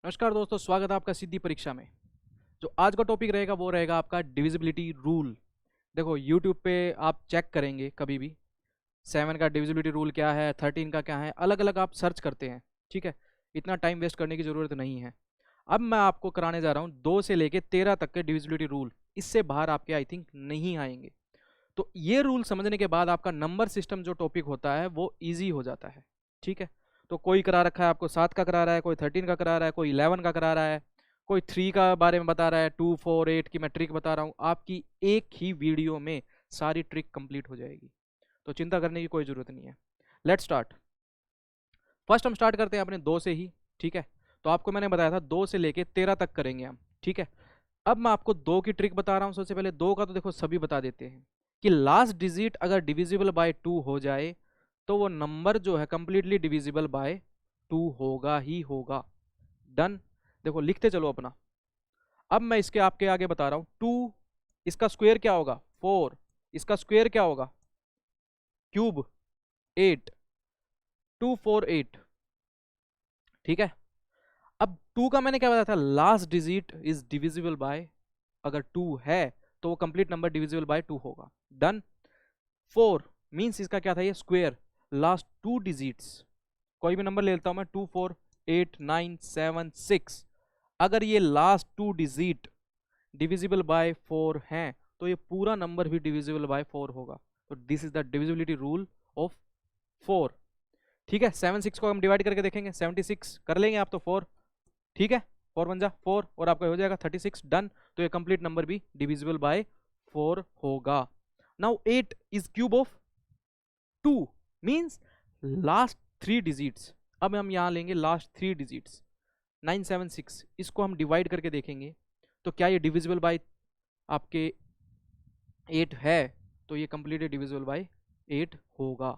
नमस्कार दोस्तों, स्वागत है आपका सिद्धि परीक्षा में। जो आज का टॉपिक रहेगा वो रहेगा आपका डिविजिबिलिटी रूल। देखो यूट्यूब पे आप चेक करेंगे कभी भी 7 का डिविजिबिलिटी रूल क्या है, 13 का क्या है, अलग अलग आप सर्च करते हैं। ठीक है, इतना टाइम वेस्ट करने की ज़रूरत नहीं है। अब मैं आपको कराने जा रहा हूँ 2 से लेके 13 तक के डिविजिबिलिटी रूल। इससे बाहर आपके आई थिंक नहीं आएंगे। तो ये रूल समझने के बाद आपका नंबर सिस्टम जो टॉपिक होता है वो ईजी हो जाता है। ठीक है, तो कोई करा रखा है आपको 7 का करा रहा है, कोई 13 का करा रहा है, कोई 11 का करा रहा है, कोई 3 का बारे में बता रहा है, 2 4 8 की मैं ट्रिक बता रहा हूँ। आपकी एक ही वीडियो में सारी ट्रिक कंप्लीट हो जाएगी, तो चिंता करने की कोई ज़रूरत नहीं है। Let's start. फर्स्ट हम स्टार्ट करते हैं अपने 2 से ही। ठीक है, तो आपको मैंने बताया था 2 से लेके 13 तक करेंगे हम। ठीक है, अब मैं आपको 2 की ट्रिक बता रहा हूँ। सबसे पहले 2 का तो देखो सभी बता देते हैं कि लास्ट डिजिट अगर डिविजिबल बाय 2 हो जाए तो वो नंबर जो है कंप्लीटली डिविजिबल बाय 2 होगा ही होगा। डन। देखो लिखते चलो अपना। अब मैं इसके आपके आगे बता रहा हूं 2, इसका स्क्वायर क्या होगा 4, इसका स्क्वायर क्या होगा क्यूब 8, 2 4 8। ठीक है, अब 2 का मैंने क्या बताया था, last digit is divisible bye, अगर 2 है तो वो कंप्लीट नंबर डिविजिबल बाय 2 होगा। डन। 4 मीन्स इसका क्या था, ये स्क्वायर, लास्ट 2 डिजिट्स। कोई भी नंबर ले लेता हूं मैं, 2 4 8 9 7 6। अगर ये लास्ट 2 डिजिट डिविजिबल बाय 4 हैं तो ये पूरा नंबर भी डिविजिबल बाय 4 होगा। तो this is the divisibility rule of 4। ठीक है, 7 6 को हम डिवाइड करके देखेंगे, 76 कर लेंगे आप तो 4। ठीक है, 4 1 जा 4 और आपका हो जाएगा 36। डन। तो ये कंप्लीट नंबर भी डिविजिबल बाय 4 होगा। Now 8 is cube of 2 means last 3 digits. अब हम यहां लेंगे लास्ट 3 डिजिट्स 976, इसको हम डिवाइड करके देखेंगे तो क्या ये डिविजिबल बाय आपके 8 है, तो ये कंप्लीटली डिविजिबल बाय 8 होगा।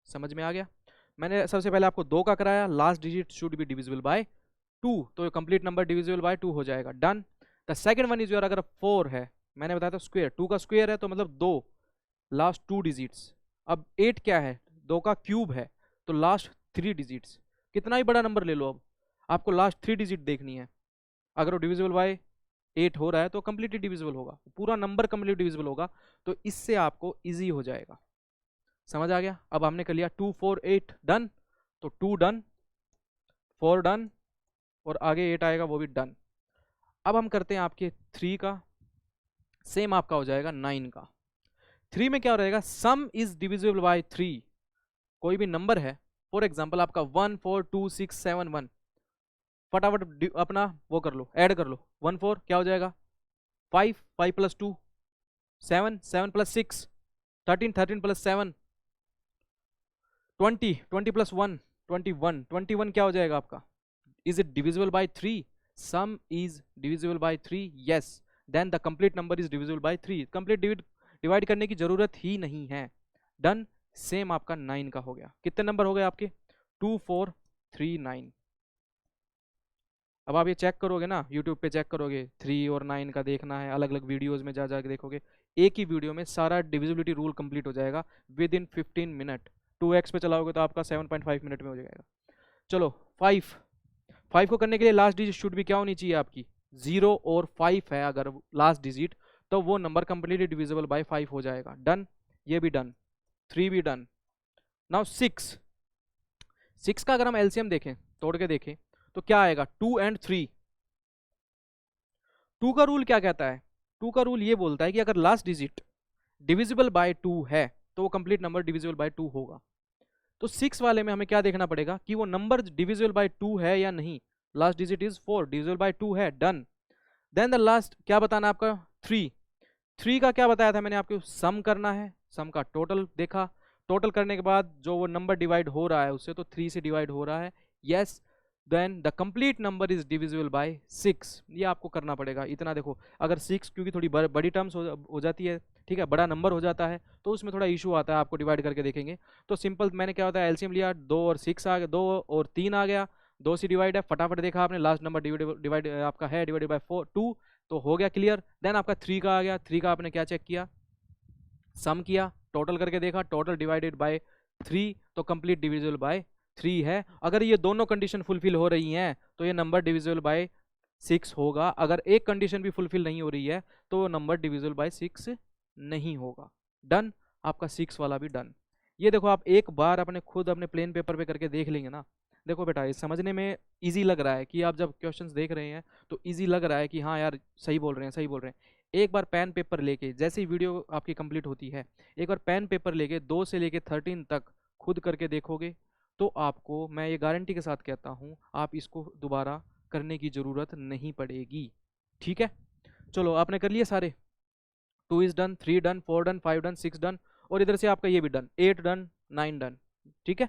समझ में आ गया। मैंने सबसे पहले आपको 2 का कराया, last digit should be divisible by 2, तो ये कंप्लीट नंबर डिविजिबल बाय 2 हो जाएगा। Done. The second one is your, अगर 4 है, मैंने बताया था स्क्वायर, 2 का स्क्वायर है तो मतलब 2, लास्ट 2 डिजिट्स। अब 8 क्या है, 2 का क्यूब है, तो लास्ट 3 डिजिट्स। कितना ही बड़ा नंबर ले लो, अब आपको लास्ट 3 डिजिट देखनी है। अगर वो डिविजिबल बाय 8 हो रहा है तो कंप्लीटली डिविजिबल होगा, पूरा नंबर कंप्लीट डिविजिबल होगा। तो इससे आपको इजी हो जाएगा। समझ आ गया। अब हमने कर लिया 2 4 8 डन, तो 2 डन, 4 डन और आगे 8 आएगा वो भी डन। अब हम करते हैं आपके 3 का, सेम आपका हो जाएगा 9 का। 3 में क्या रहेगा, सम इज डिविजिबल बाय 3। कोई भी नंबर है, फॉर एग्जाम्पल आपका 1 4 2 6 7 1, फटाफट अपना वो कर लो, ऐड कर लो। 1 4 क्या हो जाएगा 5, 5 प्लस 2 7, 7 प्लस 6 13, 13 प्लस 7 20, 20 प्लस 1 21, 21 क्या हो जाएगा आपका, is it divisible by 3? Sum is divisible by 3, yes, then the complete number is divisible by 3। Complete divide करने की जरूरत ही नहीं है। डन। सेम आपका 9 का हो गया। कितने नंबर हो गए आपके, 2 4 3 9। अब आप ये चेक करोगे ना, यूट्यूब पे चेक करोगे, 3 और 9 का देखना है, अलग अलग वीडियोस में जा जाके देखोगे, एक ही वीडियो में सारा डिविजिबिलिटी रूल कंप्लीट हो जाएगा विद इन 15 मिनट। 2x पे चलाओगे तो आपका 7.5 मिनट में हो जाएगा। चलो 5, 5 को करने के लिए लास्ट डिजिट शुड भी क्या होनी चाहिए आपकी, 0 और 5 है अगर लास्ट डिजिट, तो वो नंबर कंप्लीटली डिविजिबल बाय 5 हो जाएगा। डन, ये भी डन, 3 भी डन। नाउ 6, 6 का अगर हम एलसीएम देखें, तोड़ के देखें, तो क्या आएगा 2 एंड 3। 2 का रूल क्या कहता है, 2 का रूल ये बोलता है कि अगर लास्ट डिजिट डिविजिबल बाय 2 है तो वो कंप्लीट नंबर डिविजिबल बाय 2 होगा। तो 6 वाले में हमें क्या देखना पड़ेगा कि वो नंबर डिविजिबल बाय 2 है या नहीं। Last digit is 4, divisible by 2 है, डन। देन द लास्ट क्या बताना आपका 3। 3 का क्या बताया था मैंने आपको, सम करना है, सम का टोटल देखा, टोटल करने के बाद जो वो नंबर डिवाइड हो रहा है उससे, तो 3 से डिवाइड हो रहा है, yes, then the complete number is divisible by 6। ये आपको करना पड़ेगा। इतना देखो, अगर 6 क्योंकि थोड़ी बड़ी टर्म्स हो जाती है, ठीक है, बड़ा नंबर हो जाता है तो उसमें थोड़ा इशू आता है, आपको डिवाइड करके देखेंगे। तो सिंपल मैंने क्या होता है, एलसीएम लिया, 2 और 6 आ गया, 2 और 3 आ गया, 2 से डिवाइड है, फटाफट देखा आपने, लास्ट नंबर डिवाइड आपका है डिवाइडेड बाय 4 2, तो हो गया क्लियर। देन आपका 3 का आ गया, 3 का आपने क्या चेक किया, सम किया, टोटल करके देखा, टोटल डिवाइडेड बाय 3, तो कंप्लीट डिविजिबल बाय 3 है। अगर ये दोनों कंडीशन फुलफिल हो रही हैं तो ये नंबर डिविजिबल बाय 6 होगा। अगर एक कंडीशन भी फुलफिल नहीं हो रही है तो वो नंबर डिविजिबल बाय 6 नहीं होगा। डन, आपका 6 वाला भी डन। ये देखो आप एक बार अपने खुद अपने प्लेन पेपर पे करके देख लेंगे ना, देखो बेटा ये समझने में इजी लग रहा है कि आप जब क्वेश्चंस देख रहे हैं तो इजी लग रहा है कि हाँ यार सही बोल रहे हैं, सही बोल रहे हैं। एक बार पेन पेपर लेके, जैसे ही वीडियो आपकी कंप्लीट होती है, एक बार पेन पेपर लेके 2 से लेके 13 तक खुद करके देखोगे तो आपको मैं ये गारंटी के साथ कहता हूँ आप इसको दोबारा करने की ज़रूरत नहीं पड़ेगी। ठीक है, चलो आपने कर लिए सारे। 2 is done, 3 done, 4 done, 5 done, 6 done, और इधर से आपका ये भी डन, 8 डन, 9 डन। ठीक है,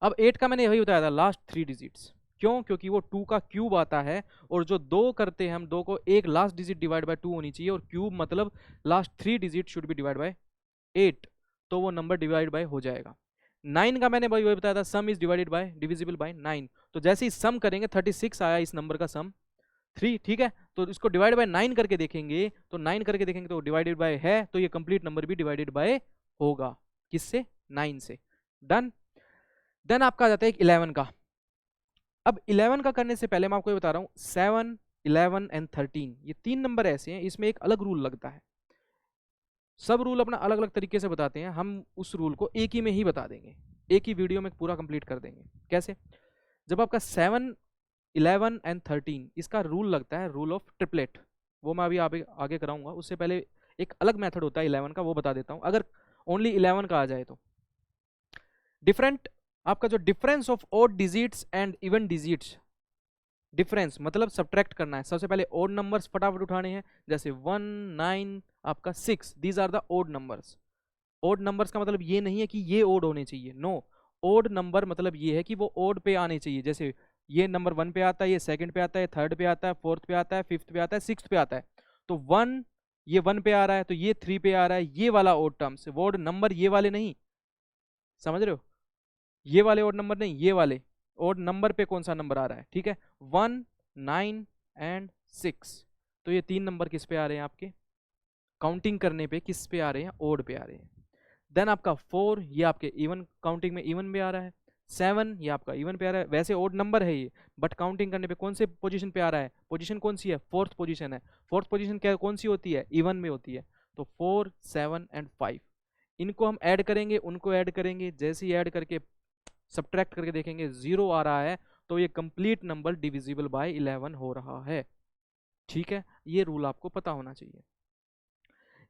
अब 8 का मैंने यही बताया था, लास्ट 3 डिजिट्स। क्यों? क्योंकि वो 2 का क्यूब आता है, और जो 2 करते हैं हम, 2 को एक लास्ट डिजिट डिवाइड बाय 2 होनी चाहिए, और क्यूब मतलब last 3 digit should be divide by 8, तो वो नंबर डिवाइड बाय हो जाएगा। 9 का मैंने वही बताया था, सम is divided by divisible by 9, तो जैसे ही सम करेंगे 36 आया इस नंबर का सम 3। ठीक है, तो इसको डिवाइड बाय 9 करके देखेंगे, तो 9 करके देखेंगे तो डिवाइडेड बाय है, तो ये कंप्लीट नंबर भी डिवाइडेड बाय होगा। किससे? 9 से। डन। देन आपका आ जाता है एक 11 का। अब 11 का करने से पहले मैं आपको ये बता रहा हूँ, 7, 11 एंड 13 ये 3 नंबर ऐसे हैं, इसमें एक अलग रूल लगता है। सब रूल अपना अलग अलग तरीके से बताते हैं, हम उस रूल को एक ही में ही बता देंगे, एक ही वीडियो में पूरा कंप्लीट कर देंगे। कैसे? जब आपका 7, 11 एंड 13 इसका रूल लगता है रूल ऑफ ट्रिपलेट, वो मैं अभी आगे कराऊंगा। उससे पहले एक अलग मेथड होता है 11 का, वो बता देता हूँ। अगर ओनली 11 का आ जाए तो डिफरेंट, आपका जो difference of odd digits and even digits, difference मतलब सब्ट्रैक्ट करना है। सबसे पहले ओड नंबर्स फटाफट उठाने हैं, जैसे 1, 9, आपका 6, these are the odd numbers. Odd numbers का मतलब ये नहीं है कि ये ओड होने चाहिए, नो। ओड नंबर मतलब ये है कि वो ओड पे आने चाहिए। जैसे ये नंबर 1 पे आता है, ये सेकंड पे आता है, थर्ड पे आता है, फोर्थ पे आता है, फिफ्थ पे आता है, सिक्स्थ पे आता है। तो 1, ये 1 पे आ रहा है, तो ये 3 पे आ रहा है, ये वाला ओड टर्म्स, ओड नंबर ये वाले नहीं, समझ रहे हो? ये वाले ओड नंबर नहीं, ये वाले ओड नंबर पे कौन सा नंबर आ रहा है। ठीक है, 1, 9 एंड 6, तो ये 3 नंबर किस पे आ रहे हैं आपके, काउंटिंग करने पे किस पे आ रहे हैं, ओड पे आ रहे हैं। देन आपका 4, ये आपके इवन काउंटिंग में इवन पे आ रहा है। 7, ये आपका इवन पे आ रहा है, वैसे ओड नंबर है ये, बट काउंटिंग करने पे कौन से पोजीशन पे आ रहा है, पोजीशन कौन सी है, फोर्थ पोजीशन है। फोर्थ पोजीशन क्या कौन सी होती है, इवन में होती है। तो 4, 7 एंड 5 इनको हम ऐड करेंगे, उनको ऐड करेंगे, जैसे ही ऐड करके सब्ट्रैक्ट करके देखेंगे 0 आ रहा है, तो ये कंप्लीट नंबर डिविजिबल बाय 11 हो रहा है। ठीक है, ये रूल आपको पता होना चाहिए।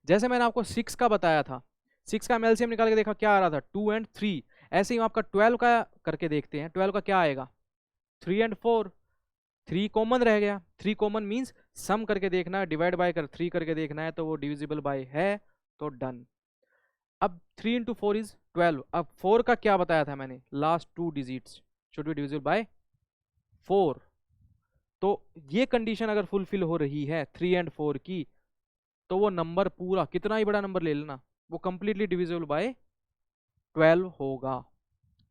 जैसे मैंने आपको 6 का बताया था, 6 का एलसीएम निकाल के देखा क्या आ रहा था, 2 एंड 3। ऐसे ही आपका 12 का करके देखते हैं, 12 का क्या आएगा, 3 एंड 4। 3 कॉमन रह गया, 3 कॉमन मीन्स सम करके देखना है, डिवाइड बाय कर 3 करके देखना है, तो वो डिविजिबल बाय है, तो डन। अब 3 इंटू 4 इज 12। अब 4 का क्या बताया था मैंने, last 2 digits should be divisible by 4। तो ये कंडीशन अगर फुलफिल हो रही है 3 एंड 4 की, तो वो नंबर पूरा, कितना ही बड़ा नंबर ले लेना, वो कंप्लीटली डिविजिबल बाय 12 होगा।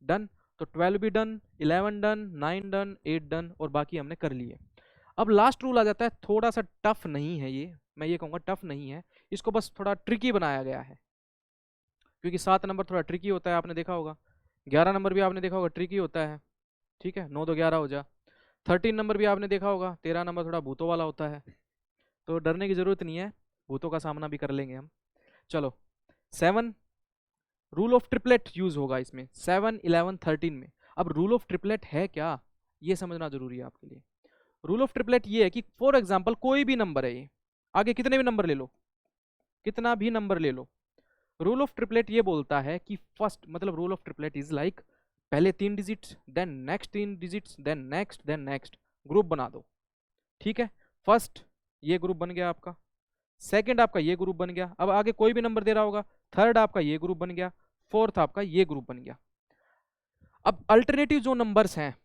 डन, तो 12 भी डन, 11 डन, 9 डन, 8 डन, और बाकी हमने कर लिए। अब लास्ट रूल आ जाता है, थोड़ा सा टफ नहीं है ये, मैं ये कहूँगा टफ नहीं है, इसको बस थोड़ा ट्रिकी बनाया गया है, क्योंकि 7 नंबर थोड़ा ट्रिकी होता है, आपने देखा होगा। 11 नंबर भी आपने देखा होगा ट्रिकी होता है। ठीक है, 9 तो 11 हो जा। 13 नंबर भी आपने देखा होगा, 13 नंबर थोड़ा भूतों वाला होता है, तो डरने की जरूरत नहीं है, भूतों का सामना भी कर लेंगे हम। चलो 7, रूल ऑफ ट्रिपलेट यूज होगा इसमें 7, 11, 13 में। अब रूल ऑफ ट्रिपलेट है क्या, ये समझना जरूरी है आपके लिए। रूल ऑफ ट्रिपलेट ये है कि फॉर एग्जांपल कोई भी नंबर है, ये आगे कितने भी नंबर ले लो, कितना भी नंबर ले लो, रूल ऑफ ट्रिपलेट ये बोलता है कि फर्स्ट, मतलब rule of triplet is like, पहले 3 digits, then next 3 digits, then next, then next, group बना दो। ठीक है, फर्स्ट ये ग्रुप बन गया आपका, सेकंड आपका ये ग्रुप बन गया, अब आगे कोई भी नंबर दे रहा होगा, थर्ड आपका ये ग्रुप बन गया, फोर्थ आपका ये ग्रुप बन गया। अब अल्टरनेटिव जो नंबर्स हैं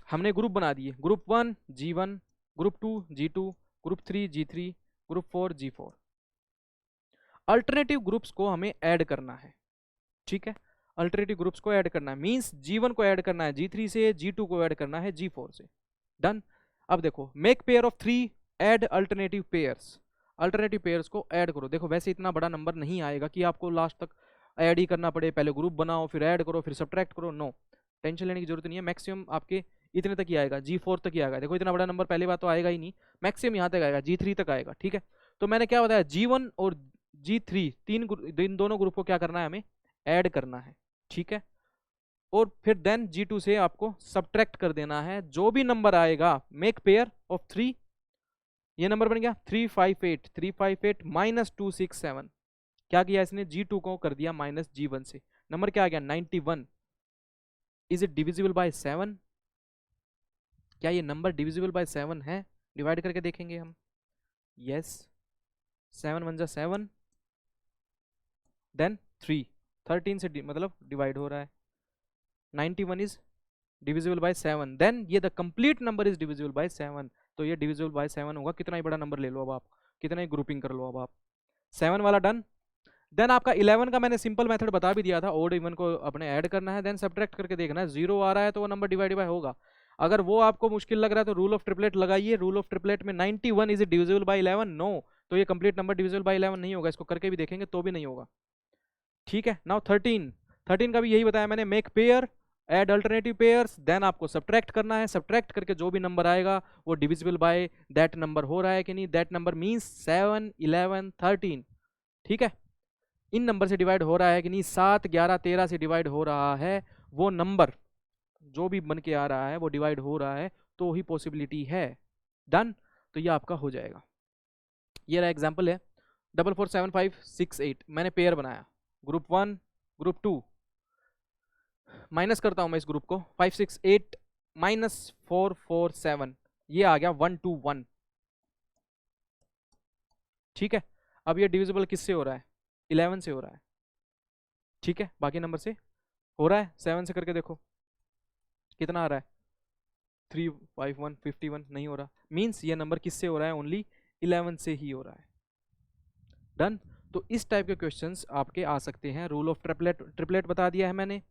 हमने ग्रुप बना दिए, group 1 G1, group 2 G2, group 3 G3, group 4 G4। Alternative groups को हमें ऐड करना है। ठीक है, अल्टरनेटिव ग्रुप्स को ऐड करना है, मींस G1 को ऐड करना है G3 से, G2 को ऐड करना है G4 से। डन। अब देखो, make pair of 3, add alternative pairs, alternative pairs को ऐड करो। देखो वैसे इतना बड़ा नंबर नहीं आएगा कि आपको लास्ट तक ऐड ही करना पड़े, पहले ग्रुप बनाओ फिर ऐड करो फिर सब्ट्रैक्ट करो, नो। टेंशन लेने की जरूरत नहीं है, मैक्सिमम आपके इतने तक ही आएगा, G4 तक ही आएगा। देखो इतना बड़ा नंबर पहली बात तो आएगा ही नहीं, मैक्सिमम यहाँ तक आएगा, G3 तक आएगा। ठीक है, तो मैंने क्या बताया, G1 और G3 इन दोनों ग्रुप को क्या करना है, हमें ऐड करना है। ठीक है, और फिर देन G2 से आपको सब्ट्रैक्ट कर देना है, जो भी नंबर आएगा मेक पेयर ऑफ 3, ये नंबर बन गया 358, 358 माइनस 267, क्या किया इसने, G2 को कर दिया माइनस G1 से, नंबर क्या आ गया 91। इज इट डिविजिबल बाय 7, क्या ये नंबर डिविजिबल बाय 7 है, डिवाइड करके देखेंगे हम। यस, 7 1 जा 7, देन 3, 13 से मतलब डिवाइड हो रहा है, 91 इज डिविजिबल बाय 7, देन ये the complete number is divisible bye 7, तो ये डिविजिबल बाय 7 होगा। कितना ही बड़ा नंबर ले लो अब आप, कितना ही ग्रुपिंग कर लो अब आप, 7 वाला डन। देन आपका 11 का मैंने सिंपल मेथड बता भी दिया था, ओड इवन को अपने ऐड करना है, देन सब्ट्रैक्ट करके देखना है, 0 आ रहा है तो वो नंबर डिवाइड बाय होगा। अगर वो आपको मुश्किल लग रहा है तो रूल ऑफ ट्रिपलेट लगाइए, रूल ऑफ ट्रिपलेट में 91 इज डिविजिबल बाय 11, नो, तो ये कंप्लीट नंबर डिविजिबल बाय 11 नहीं होगा, इसको करके भी देखेंगे तो भी नहीं होगा। ठीक है, नाउ 13 का भी यही बताया मैंने, make pair, add alternative pairs, then आपको सब्ट्रैक्ट करना है, सब्ट्रैक्ट करके जो भी नंबर आएगा वो डिविजिबल बाय दैट नंबर हो रहा है कि नहीं, दैट नंबर मींस 7 11 13। ठीक है, इन नंबर से डिवाइड हो रहा है कि नहीं, 7 11 13 से डिवाइड हो रहा है, वो नंबर जो भी बन के आ रहा है वो डिवाइड हो रहा है, तो ही पॉसिबिलिटी है। डन, तो ये आपका हो जाएगा। ये रहा एग्जांपल है 447568, मैंने पेयर बनाया, ग्रुप 1 ग्रुप 2, माइनस करता हूं मैं इस ग्रुप को, 568 माइनस 447, ये आ गया 121। ठीक है, अब ये डिविजिबल किससे हो रहा है, 11 से हो रहा है। ठीक है, बाकी नंबर से हो रहा है, 7 से करके देखो कितना आ रहा है, 351 51, नहीं हो रहा, मींस ये नंबर किससे हो रहा है, ओनली 11 से ही हो रहा है। डन, तो इस टाइप के क्वेश्चंस आपके आ सकते हैं। रूल ऑफ ट्रिपलेट बता दिया है मैंने,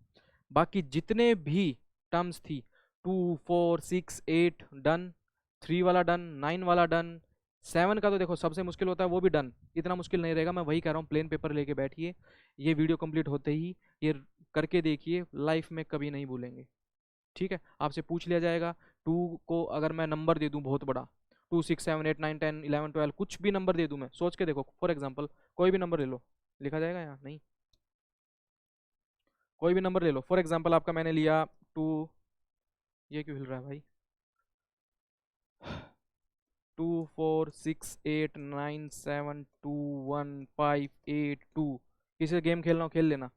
बाकी जितने भी टर्म्स थी 2 4 6 8 डन, 3 वाला डन, 9 वाला डन, 7 का तो देखो सबसे मुश्किल होता है वो भी डन, इतना मुश्किल नहीं रहेगा, मैं वही कह रहा हूँ, प्लेन पेपर लेके बैठिए, ये वीडियो कंप्लीट होते ही ये करके देखिए, लाइफ में कभी नहीं भूलेंगे। ठीक है, आपसे पूछ लिया जाएगा 2 को अगर मैं नंबर दे दूं बहुत बड़ा, 2 6 7 8 9 10 11 12, कुछ भी नंबर दे दूं मैं, सोच के देखो, फॉर एग्जांपल कोई भी नंबर ले लो, लिखा जाएगा यहाँ नहीं, कोई भी नंबर ले लो, फॉर एग्जांपल आपका मैंने लिया 2, ये क्यों हिल रहा है भाई, 2 4 6 8 9 7 2 1 5 8 2, किसी से गेम खेलना हो खेल लेना।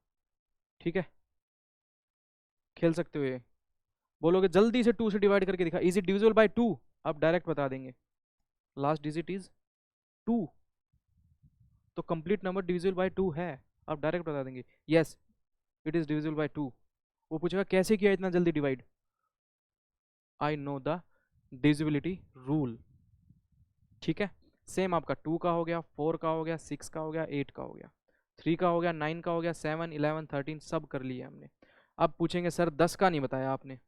ठीक है, खेल सकते हो ये, बोलोगे जल्दी से 2 से डिवाइड करके दिखा, इज इट डिविजिबल बाय 2, आप डायरेक्ट बता देंगे, लास्ट डिजिट इज 2, तो कंप्लीट नंबर डिविजिबल बाय 2 है, आप डायरेक्ट बता देंगे yes it is divisible bye 2। वो पूछेगा कैसे किया इतना जल्दी divide, I know the divisibility rule. ठीक है, सेम आपका 2 का हो गया, 4 का हो गया, 6 का हो गया, 8 का हो गया, 3 का हो गया, 9 का हो गया, 7 11 13 सब कर लिए हमने। अब पूछेंगे सर 10 का नहीं बताया आपने,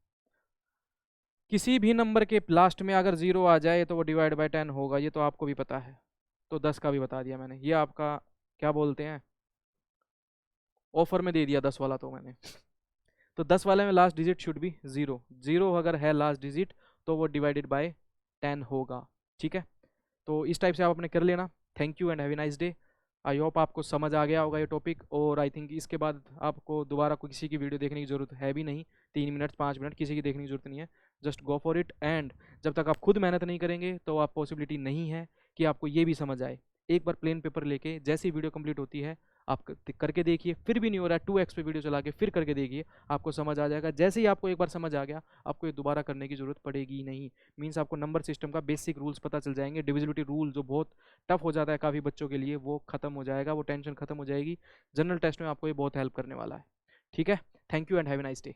किसी भी नंबर के लास्ट में अगर 0 आ जाए तो वो डिवाइड बाय 10 होगा, ये तो आपको भी पता है, तो 10 का भी बता दिया मैंने, ये आपका क्या बोलते हैं, ऑफर में दे दिया 10 वाला तो मैंने तो 10 वाले में लास्ट डिजिट शुड बी 0, 0 अगर है लास्ट डिजिट तो वो डिवाइडेड बाय 10 होगा। ठीक है, तो इस टाइप से आप अपने कर लेना। Thank you and have a nice day. I hope आपको समझ आ गया होगा ये टॉपिक, और आई थिंक इसके बाद आपको दोबारा किसी की वीडियो देखने की ज़रूरत है भी नहीं, 3 मिनट 5 मिनट किसी की देखने की ज़रूरत नहीं है, just go for it. And जब तक आप खुद मेहनत नहीं करेंगे तो आप पॉसिबिलिटी नहीं है कि आपको ये भी समझ आए। एक बार प्लेन पेपर लेके जैसी वीडियो कंप्लीट होती है आप करके देखिए, फिर भी नहीं हो रहा है 2x पे वीडियो चला के फिर करके देखिए, आपको समझ आ जाएगा। जैसे ही आपको एक बार समझ आ गया आपको ये दोबारा करने की ज़रूरत पड़ेगी नहीं, मीन्स आपको नंबर सिस्टम का बेसिक रूल्स पता चल जाएंगे, डिविजिबिलिटी रूल जो बहुत टफ हो जाता है काफ़ी बच्चों के लिए वो खत्म हो जाएगा, वो टेंशन खत्म हो जाएगी, जनरल टेस्ट में आपको ये बहुत हेल्प करने वाला है। ठीक है, thank you and have a nice day.